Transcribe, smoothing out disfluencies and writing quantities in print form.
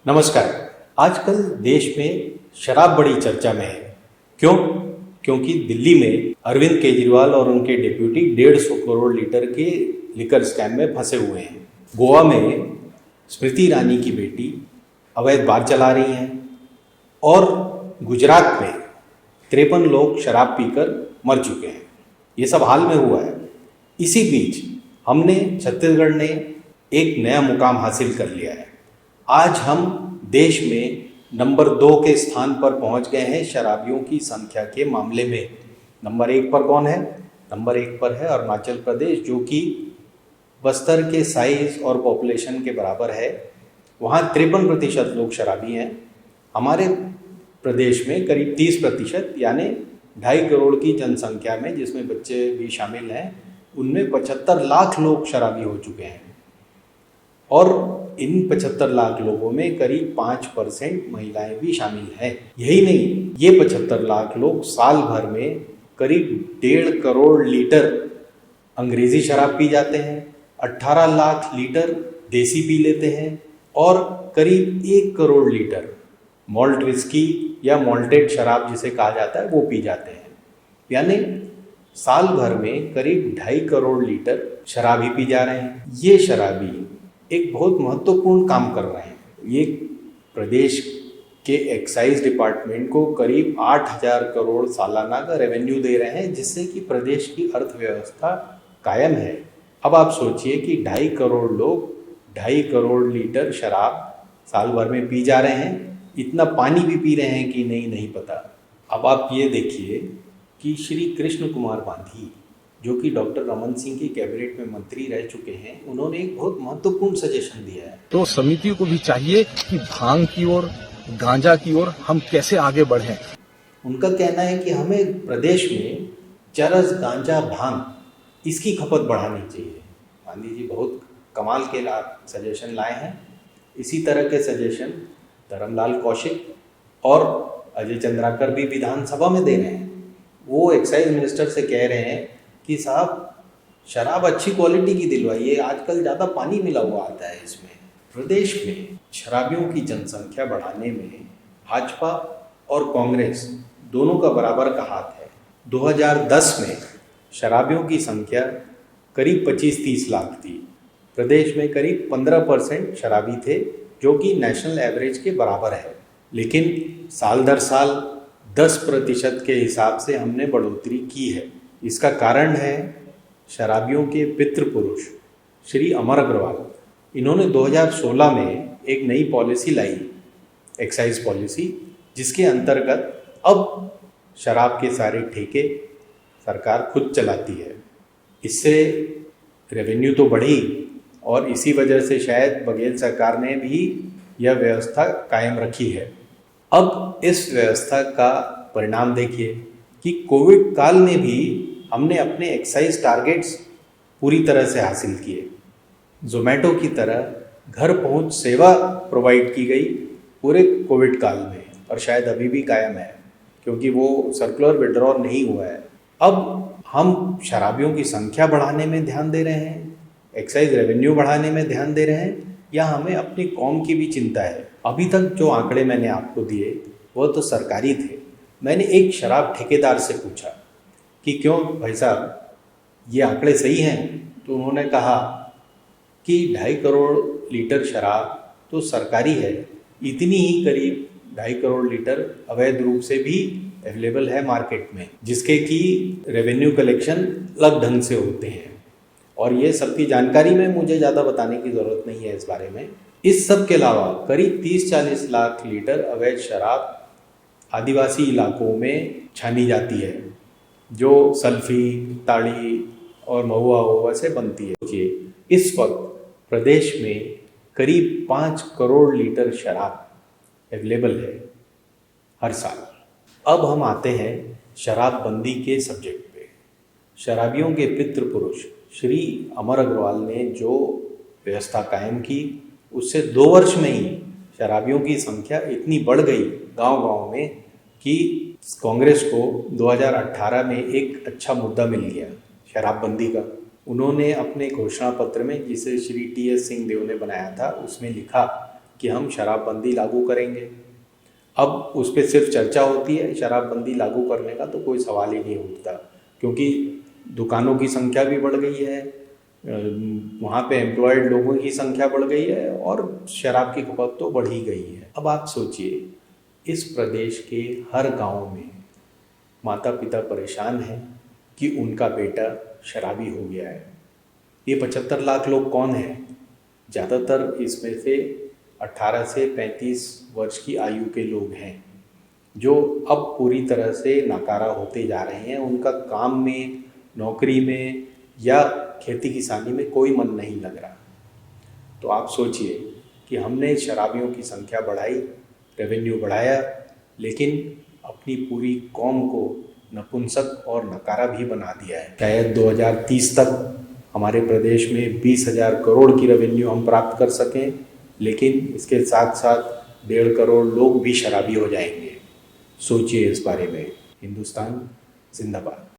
नमस्कार। आजकल देश में शराब बड़ी चर्चा में है। क्यों? क्योंकि दिल्ली में अरविंद केजरीवाल और उनके डिप्यूटी 150 करोड़ लीटर के लिकर स्कैम में फंसे हुए हैं। गोवा में स्मृति ईरानी की बेटी अवैध बार चला रही हैं और गुजरात में 53 लोग शराब पीकर मर चुके हैं। ये सब हाल में हुआ है। इसी बीच हमने छत्तीसगढ़ ने एक नया मुकाम हासिल कर लिया है। आज हम देश में नंबर 2 के स्थान पर पहुंच गए हैं शराबियों की संख्या के मामले में। नंबर 1 पर कौन है? नंबर 1 पर है अरुणाचल प्रदेश, जो कि बस्तर के साइज और पॉपुलेशन के बराबर है। वहाँ 53% लोग शराबी हैं। हमारे प्रदेश में करीब 30% यानी 2.5 करोड़ की जनसंख्या में, जिसमें बच्चे भी शामिल हैं, उनमें 75 लाख लोग शराबी हो चुके हैं। और इन 75 लाख लोगों में करीब 5% महिलाएं भी शामिल हैं। यही नहीं, ये 75 लाख लोग साल भर में करीब 1.5 करोड़ लीटर अंग्रेजी शराब पी जाते हैं, 18 लाख लीटर देसी पी लेते हैं और करीब 1 करोड़ लीटर मॉल्ट विस्की या मॉल्टेड शराब जिसे कहा जाता है वो पी जाते हैं। यानी साल भर में करीब 2.5 करोड़ लीटर शराब ही पी जा रहे हैं। ये शराबी एक बहुत महत्वपूर्ण काम कर रहे हैं। ये प्रदेश के एक्साइज डिपार्टमेंट को करीब 8,000 करोड़ सालाना का रेवेन्यू दे रहे हैं, जिससे कि प्रदेश की अर्थव्यवस्था कायम है। अब आप सोचिए कि 2.5 करोड़ लोग 2.5 करोड़ लीटर शराब साल भर में पी जा रहे हैं। इतना पानी भी पी रहे हैं कि नहीं पता। अब आप ये देखिए कि श्री कृष्ण कुमार गांधी, जो कि डॉक्टर रमन सिंह की कैबिनेट में मंत्री रह चुके हैं, उन्होंने एक बहुत महत्वपूर्ण सजेशन दिया है। तो समिति को भी चाहिए कि भांग की ओर, गांजा की ओर हम कैसे आगे बढ़ें। उनका कहना है कि हमें प्रदेश में चरस, गांजा, भांग इसकी खपत बढ़ानी चाहिए। गांधी जी बहुत कमाल के सजेशन लाए हैं। इसी तरह के सजेशन धर्मलाल कौशिक और अजय चंद्राकर भी विधानसभा में दे रहे हैं। वो एक्साइज मिनिस्टर से कह रहे हैं कि साहब शराब अच्छी क्वालिटी की दिलवाइए, आजकल ज़्यादा पानी मिला हुआ आता है इसमें। प्रदेश में शराबियों की जनसंख्या बढ़ाने में भाजपा और कांग्रेस दोनों का बराबर का हाथ है। 2010 में शराबियों की संख्या करीब 25-30 लाख थी। प्रदेश में करीब 15% शराबी थे, जो कि नेशनल एवरेज के बराबर है। लेकिन साल दर साल 10% के हिसाब से हमने बढ़ोतरी की है। इसका कारण है शराबियों के पितृ पुरुष श्री अमर अग्रवाल। इन्होंने 2016 में एक नई पॉलिसी लाई, एक्साइज पॉलिसी, जिसके अंतर्गत अब शराब के सारे ठेके सरकार खुद चलाती है। इससे रेवेन्यू तो बढ़ी और इसी वजह से शायद बघेल सरकार ने भी यह व्यवस्था कायम रखी है। अब इस व्यवस्था का परिणाम देखिए कि कोविड काल में भी हमने अपने एक्साइज टारगेट्स पूरी तरह से हासिल किए। ज़ोमैटो की तरह घर पहुंच सेवा प्रोवाइड की गई पूरे कोविड काल में, और शायद अभी भी कायम है क्योंकि वो सर्कुलर विड्रॉ नहीं हुआ है। अब हम शराबियों की संख्या बढ़ाने में ध्यान दे रहे हैं, एक्साइज रेवेन्यू बढ़ाने में ध्यान दे रहे हैं, या हमें अपनी कौम की भी चिंता है। अभी तक जो आंकड़े मैंने आपको दिए वो तो सरकारी थे। मैंने एक शराब ठेकेदार से पूछा कि क्यों भाई साहब ये आंकड़े सही हैं? तो उन्होंने कहा कि 2.5 करोड़ लीटर शराब तो सरकारी है, इतनी ही करीब 2.5 करोड़ लीटर अवैध रूप से भी अवेलेबल है मार्केट में, जिसके की रेवेन्यू कलेक्शन अलग ढंग से होते हैं। और ये सबकी जानकारी में मुझे ज़्यादा बताने की ज़रूरत नहीं है इस बारे में। इस सब के अलावा करीब 30-40 लाख लीटर अवैध शराब आदिवासी इलाकों में छानी जाती है, जो सल्फी, ताड़ी और महुआ से बनती है। इस वक्त प्रदेश में करीब 5 करोड़ लीटर शराब अवेलेबल है हर साल। अब हम आते हैं शराबबंदी के सब्जेक्ट पे। शराबियों के पितृ पुरुष श्री अमर अग्रवाल ने जो व्यवस्था कायम की, उससे 2 वर्ष में ही शराबियों की संख्या इतनी बढ़ गई गांव-गांव में कि कांग्रेस को 2018 में एक अच्छा मुद्दा मिल गया शराबबंदी का। उन्होंने अपने घोषणा पत्र में, जिसे श्री TS सिंहदेव ने बनाया था, उसमें लिखा कि हम शराबबंदी लागू करेंगे। अब उस पर सिर्फ चर्चा होती है, शराबबंदी लागू करने का तो कोई सवाल ही नहीं उठता, क्योंकि दुकानों की संख्या भी बढ़ गई है, वहाँ पे एम्प्लॉयड लोगों की संख्या बढ़ गई है और शराब की खपत तो बढ़ ही गई है। अब आप सोचिए, इस प्रदेश के हर गांव में माता पिता परेशान हैं कि उनका बेटा शराबी हो गया है। ये 75 लाख लोग कौन हैं? ज़्यादातर इसमें से 18 से 35 वर्ष की आयु के लोग हैं, जो अब पूरी तरह से नाकारा होते जा रहे हैं। उनका काम में, नौकरी में या खेती किसानी में कोई मन नहीं लग रहा। तो आप सोचिए कि हमने शराबियों की संख्या बढ़ाई, रेवेन्यू बढ़ाया, लेकिन अपनी पूरी कौम को नपुंसक और नकारा भी बना दिया है। शायद 2030 तक हमारे प्रदेश में 20,000 करोड़ की रेवेन्यू हम प्राप्त कर सकें, लेकिन इसके साथ साथ 1.5 करोड़ लोग भी शराबी हो जाएंगे। सोचिए इस बारे में। हिंदुस्तान जिंदाबाद।